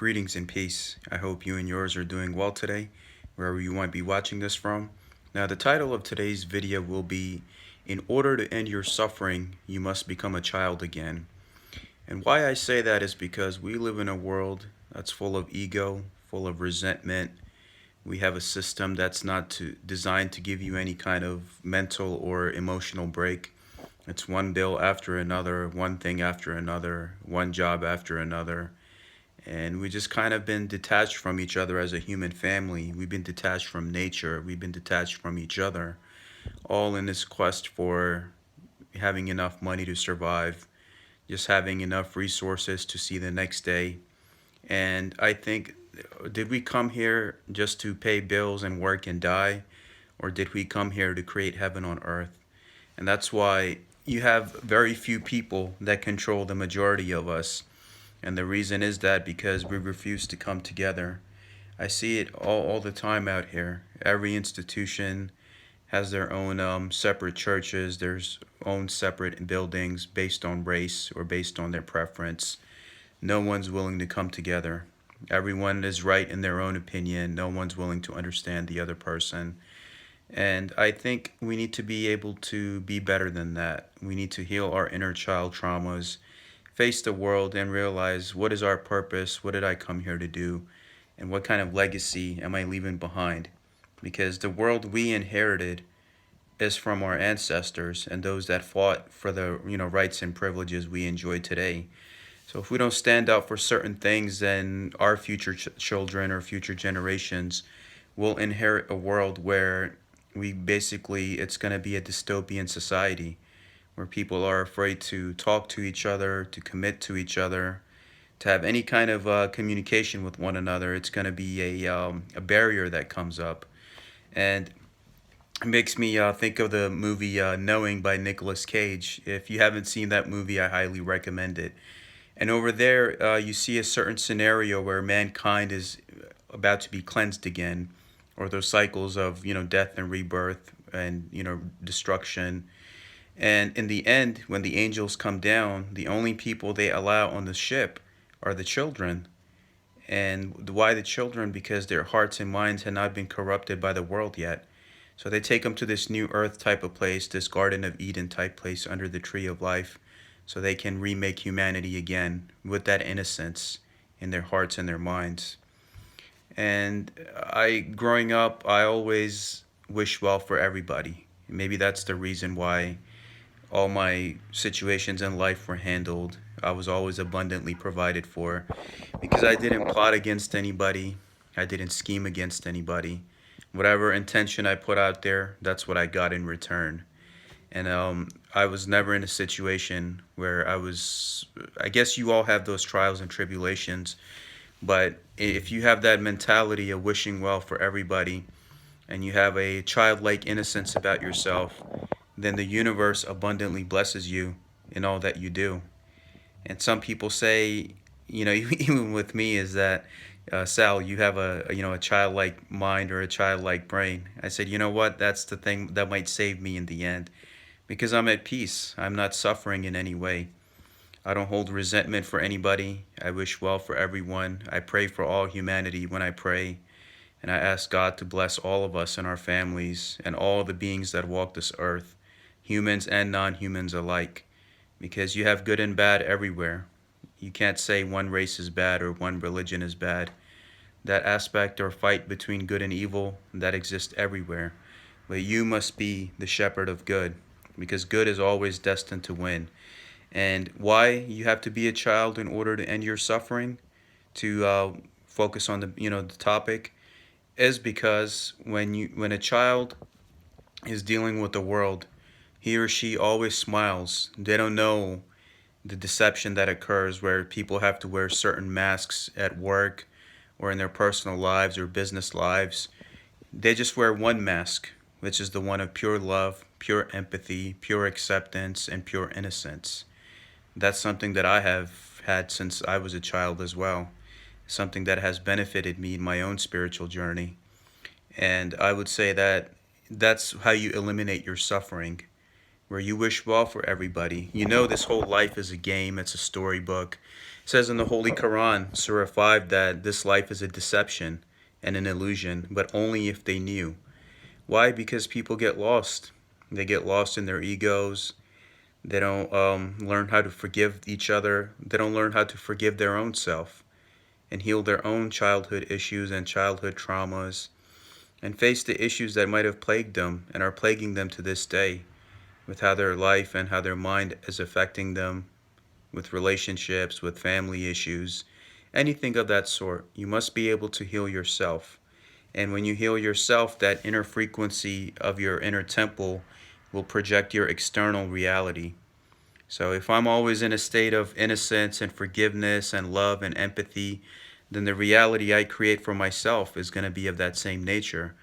Greetings and peace. I hope you and yours are doing well today, wherever you might be watching this from. Now, the title of today's video will be In Order to End Your Suffering, You Must Become a Child Again. And why I say that is because we live in a world that's full of ego, full of resentment. We have a system that's designed to give you any kind of mental or emotional break. It's one bill after another, one thing after another, one job after another. And we just kind of been detached from each other as a human family. We've been detached from nature. We've been detached from each other, all in this quest for having enough money to survive, just having enough resources to see the next day. And I think, did we come here just to pay bills and work and die? Or did we come here to create heaven on earth? And that's why you have very few people that control the majority of us. And the reason is that because we refuse to come together. I see it all the time out here. Every institution has their own separate churches, their own separate buildings based on race or based on their preference. No one's willing to come together. Everyone is right in their own opinion. No one's willing to understand the other person. And I think we need to be able to be better than that. We need to heal our inner child traumas, face the world, and realize what is our purpose, what did I come here to do, and what kind of legacy am I leaving behind. Because the world we inherited is from our ancestors and those that fought for the rights and privileges we enjoy today. So if we don't stand up for certain things, then our future children or future generations will inherit a world where it's going to be a dystopian society where people are afraid to talk to each other, to commit to each other, to have any kind of communication with one another. It's going to be a barrier that comes up. And it makes me think of the movie Knowing by Nicolas Cage. If you haven't seen that movie, I highly recommend it. And over there, you see a certain scenario where mankind is about to be cleansed again, or those cycles of death and rebirth and destruction. And in the end, when the angels come down, the only people they allow on the ship are the children. And why the children? Because their hearts and minds had not been corrupted by the world yet. So they take them to this new earth type of place, this Garden of Eden type place under the tree of life, so they can remake humanity again with that innocence in their hearts and their minds. And growing up, I always wish well for everybody. Maybe that's the reason why all my situations in life were handled. I was always abundantly provided for because I didn't plot against anybody. I didn't scheme against anybody. Whatever intention I put out there, that's what I got in return. And I was never in a situation where I guess you all have those trials and tribulations, but if you have that mentality of wishing well for everybody and you have a childlike innocence about yourself, then the universe abundantly blesses you in all that you do. And some people say, even with me, is that Sal, you have a childlike mind or a childlike brain. I said, you know what? That's the thing that might save me in the end, because I'm at peace. I'm not suffering in any way. I don't hold resentment for anybody. I wish well for everyone. I pray for all humanity when I pray. And I ask God to bless all of us and our families and all the beings that walk this earth, humans and non-humans alike, because you have good and bad everywhere. You can't say one race is bad or one religion is bad. That aspect or fight between good and evil, that exists everywhere. But you must be the shepherd of good, because good is always destined to win. And why you have to be a child in order to end your suffering, to focus on the topic, is because when a child is dealing with the world, he or she always smiles. They don't know the deception that occurs where people have to wear certain masks at work or in their personal lives or business lives. They just wear one mask, which is the one of pure love, pure empathy, pure acceptance, and pure innocence. That's something that I have had since I was a child as well, something that has benefited me in my own spiritual journey. And I would say that that's how you eliminate your suffering, where you wish well for everybody. This whole life is a game, it's a storybook. says in the Holy Quran, Surah 5, that this life is a deception and an illusion, but only if they knew. Why? Because people get lost. They get lost in their egos. They don't learn how to forgive each other. They don't learn how to forgive their own self and heal their own childhood issues and childhood traumas and face the issues that might have plagued them and are plaguing them to this day, with how their life and how their mind is affecting them, with relationships, with family issues, anything of that sort. You must be able to heal yourself. And when you heal yourself, that inner frequency of your inner temple will project your external reality. So if I'm always in a state of innocence and forgiveness and love and empathy, then the reality I create for myself is going to be of that same nature.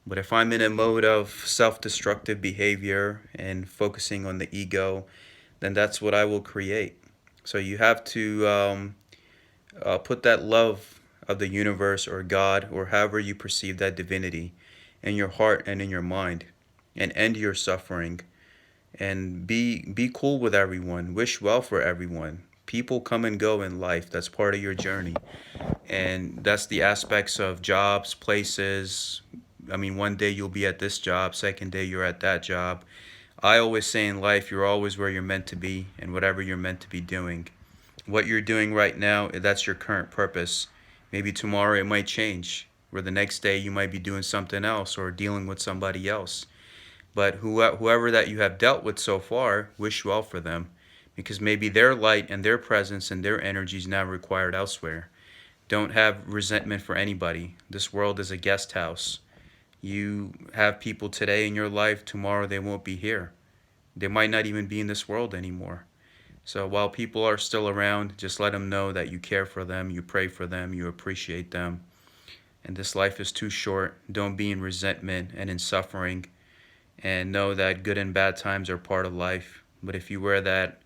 But if I'm in a mode of self-destructive behavior and focusing on the ego, then that's what I will create. So you have to put that love of the universe or God or however you perceive that divinity in your heart and in your mind, and end your suffering, and be cool with everyone. Wish well for everyone. People come and go in life. That's part of your journey. And that's the aspects of jobs, places. I mean, one day you'll be at this job, second day you're at that job. I always say in life, you're always where you're meant to be and whatever you're meant to be doing. What you're doing right now, that's your current purpose. Maybe tomorrow it might change, or the next day you might be doing something else or dealing with somebody else. But whoever that you have dealt with so far, wish well for them, because maybe their light and their presence and their energy is now required elsewhere. Don't have resentment for anybody. This world is a guest house. You have people today in your life, tomorrow they won't be here. They might not even be in this world anymore. So while people are still around, just let them know that you care for them, you pray for them, you appreciate them. And this life is too short. Don't be in resentment and in suffering. And know that good and bad times are part of life. But if you wear that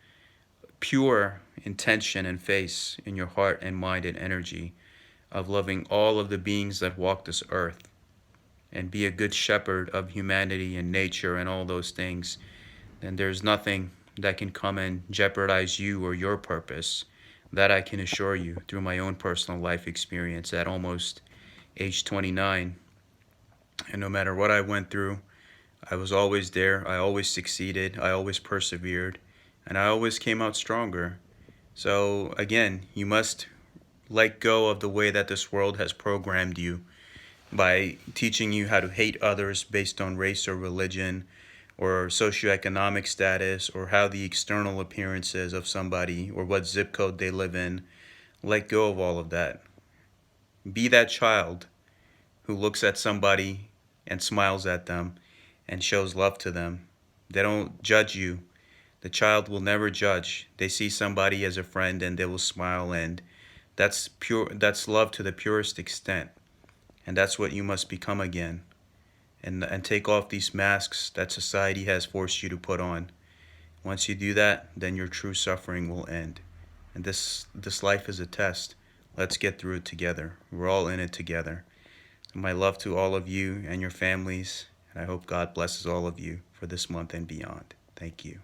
pure intention and face in your heart and mind and energy of loving all of the beings that walk this earth, and be a good shepherd of humanity and nature and all those things, then there's nothing that can come and jeopardize you or your purpose. That I can assure you through my own personal life experience at almost age 29. And no matter what I went through, I was always there. I always succeeded. I always persevered. And I always came out stronger. So again, you must let go of the way that this world has programmed you by teaching you how to hate others based on race or religion or socioeconomic status or how the external appearance is of somebody or what zip code they live in. Let go of all of that. Be that child who looks at somebody and smiles at them and shows love to them. They don't judge you. The child will never judge. They see somebody as a friend and they will smile, and that's pure. That's love to the purest extent. And that's what you must become again. And take off these masks that society has forced you to put on. Once you do that, then your true suffering will end. And this life is a test. Let's get through it together. We're all in it together. My love to all of you and your families. And I hope God blesses all of you for this month and beyond. Thank you.